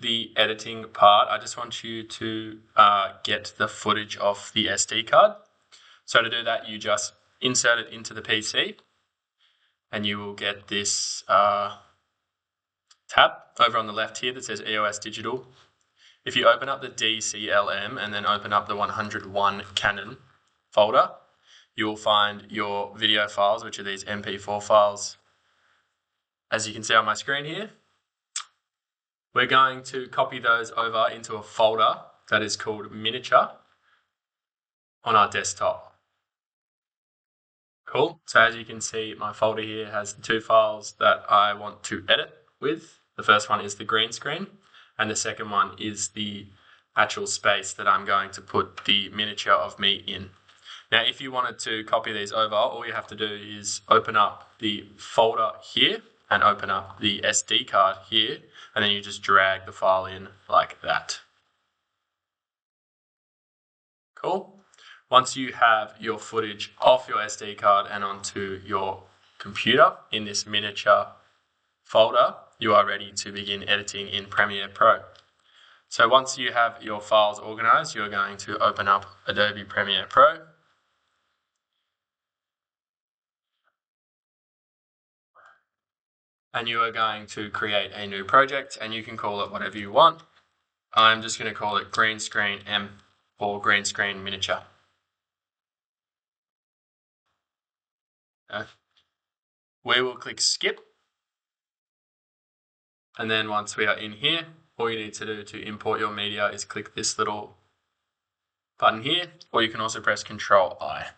the editing part, I just want you to get the footage off the SD card. So to do that, you just insert it into the PC and you will get this tab over on the left here that says EOS Digital. If you open up the DCLM and then open up the 101 Canon folder, you will find your video files, which are these MP4 files. As you can see on my screen here, we're going to copy those over into a folder that is called Miniature on our desktop. Cool. So as you can see, my folder here has the two files that I want to edit with. The first one is the green screen, and the second one is the actual space that I'm going to put the miniature of me in. Now, if you wanted to copy these over, all you have to do is open up the folder here and open up the SD card here, and then you just drag the file in like that. Cool. Once you have your footage off your SD card and onto your computer in this miniature folder, you are ready to begin editing in Premiere Pro. So once you have your files organized, you're going to open up Adobe Premiere Pro. And you are going to create a new project, and you can call it whatever you want. I'm just going to call it Green Screen M or Green Screen Miniature. We will click skip. And then once we are in here, all you need to do to import your media is click this little button here, or you can also press Control-I.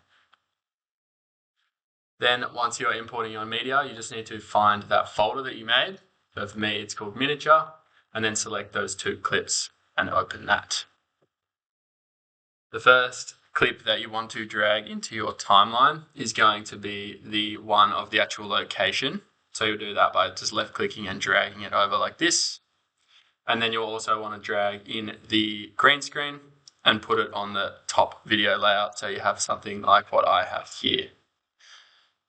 Then once you're importing your media, you just need to find that folder that you made. So for me, it's called Miniature, and then select those two clips and open that. The first clip that you want to drag into your timeline is going to be the one of the actual location. So you'll do that by just left clicking and dragging it over like this. And then you'll also want to drag in the green screen and put it on the top video layout, so you have something like what I have here.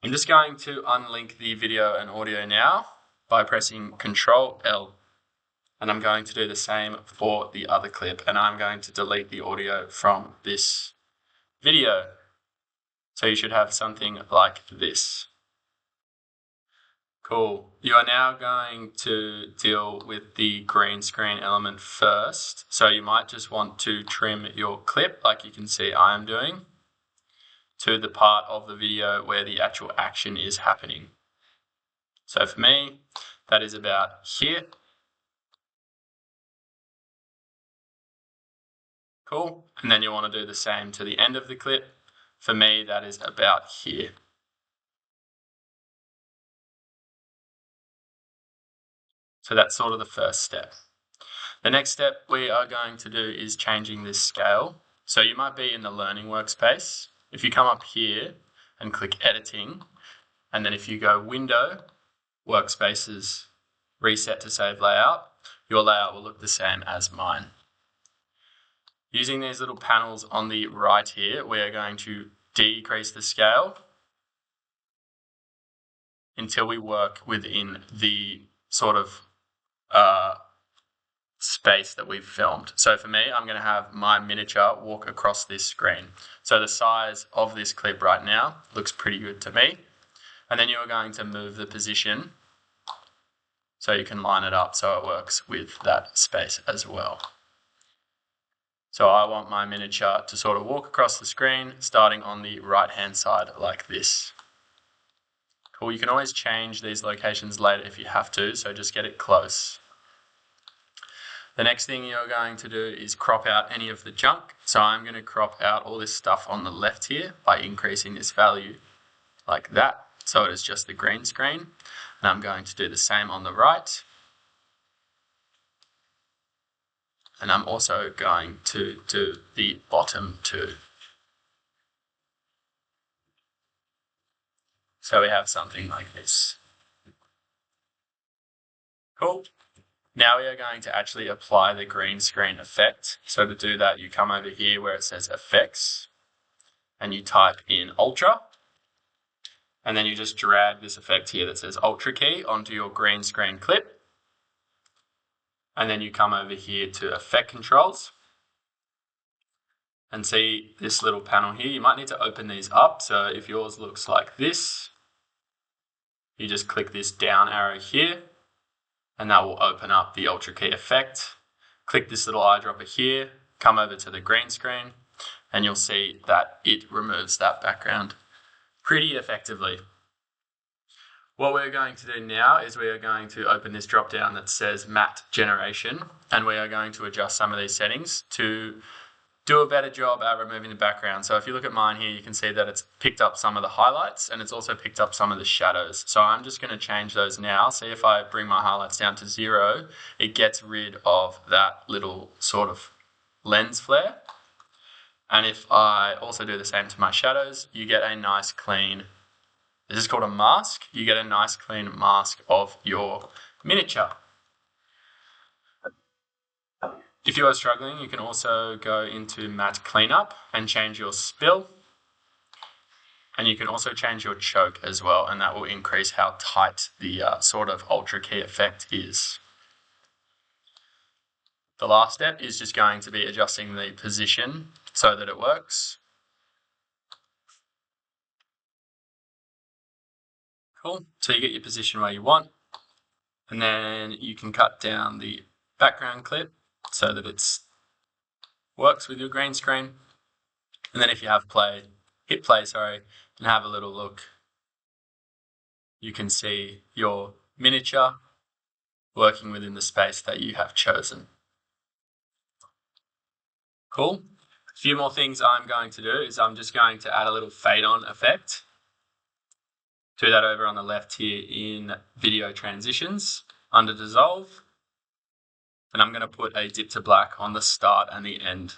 I'm just going to unlink the video and audio now by pressing Control-L. And I'm going to do the same for the other clip, and I'm going to delete the audio from this video. So you should have something like this. Cool. You are now going to deal with the green screen element first. So you might just want to trim your clip, like you can see I am doing, to the part of the video where the actual action is happening. So for me, that is about here. Cool. And then you want to do the same to the end of the clip. For me, that is about here. So that's sort of the first step. The next step we are going to do is changing this scale. So you might be in the learning workspace. If you come up here and click editing, and then if you go window, workspaces, reset to save layout, your layout will look the same as mine. Using these little panels on the right here, we are going to decrease the scale until we work within the sort of space that we've filmed. So for me, I'm going to have my miniature walk across this screen. So the size of this clip right now looks pretty good to me. And then you're going to move the position so you can line it up so it works with that space as well. So I want my miniature to sort of walk across the screen, starting on the right-hand side like this. Cool, you can always change these locations later if you have to, so just get it close. The next thing you're going to do is crop out any of the junk. So I'm going to crop out all this stuff on the left here by increasing this value like that. So it is just the green screen. And I'm going to do the same on the right. And I'm also going to do the bottom too. So we have something like this. Cool. Now we are going to actually apply the green screen effect. So to do that, you come over here where it says effects and you type in Ultra. And then you just drag this effect here that says Ultra key onto your green screen clip. and then you come over here to effect controls and see this little panel here. You might need to open these up. So if yours looks like this, you just click this down arrow here and that will open up the Ultra Key effect. Click this little eyedropper here, come over to the green screen, and you'll see that it removes that background pretty effectively. What we're going to do now is we are going to open this drop down that says matte generation, and we are going to adjust some of these settings to do a better job at removing the background. So if you look at mine here, you can see that it's picked up some of the highlights and it's also picked up some of the shadows. So I'm just going to change those now. See, if I bring my highlights down to 0, it gets rid of that little sort of lens flare. And if I also do the same to my shadows, you get a nice clean, this is called a mask, you get a nice clean mask of your miniature. If you are struggling, you can also go into matte cleanup and change your spill. And you can also change your choke as well, and that will increase how tight the sort of Ultra Key effect is. The last step is just going to be adjusting the position so that it works. Cool, so you get your position where you want, and then you can cut down the background clip so that it works with your green screen. And then if you have hit play, and have a little look, you can see your miniature working within the space that you have chosen. Cool. A few more things I'm going to do is I'm just going to add a little fade on effect. Do that over on the left here in video transitions under dissolve. And I'm going to put a dip to black on the start and the end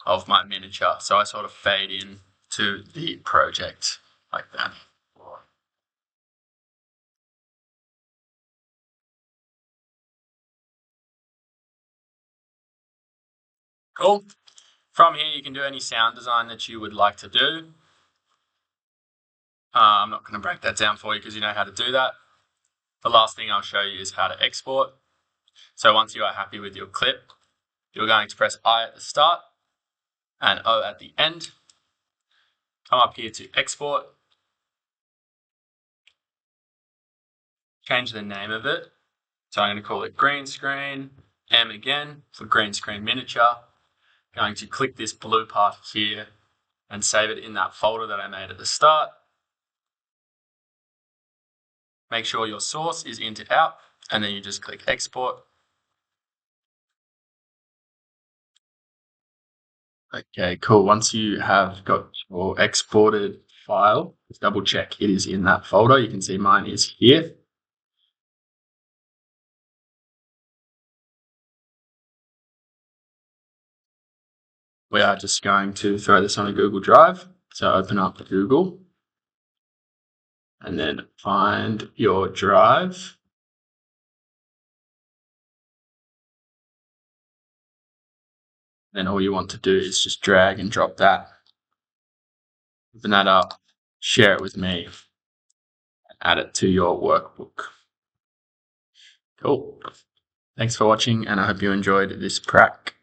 of my miniature. So I sort of fade in to the project like that. Cool. From here, you can do any sound design that you would like to do. I'm not going to break that down for you because you know how to do that. The last thing I'll show you is how to export. So once you are happy with your clip, you're going to press I at the start and O at the end. Come up here to export. Change the name of it. So I'm going to call it green screen, M again for green screen miniature. Going to click this blue part here and save it in that folder that I made at the start. Make sure your source is into out, and then you just click export. Okay, cool. Once you have got your exported file, double check it is in that folder. You can see mine is here. We are just going to throw this on a Google Drive. So open up Google and then find your drive. Then all you want to do is just drag and drop that. Open that up, share it with me, and add it to your workbook. Cool. Thanks for watching, and I hope you enjoyed this prac.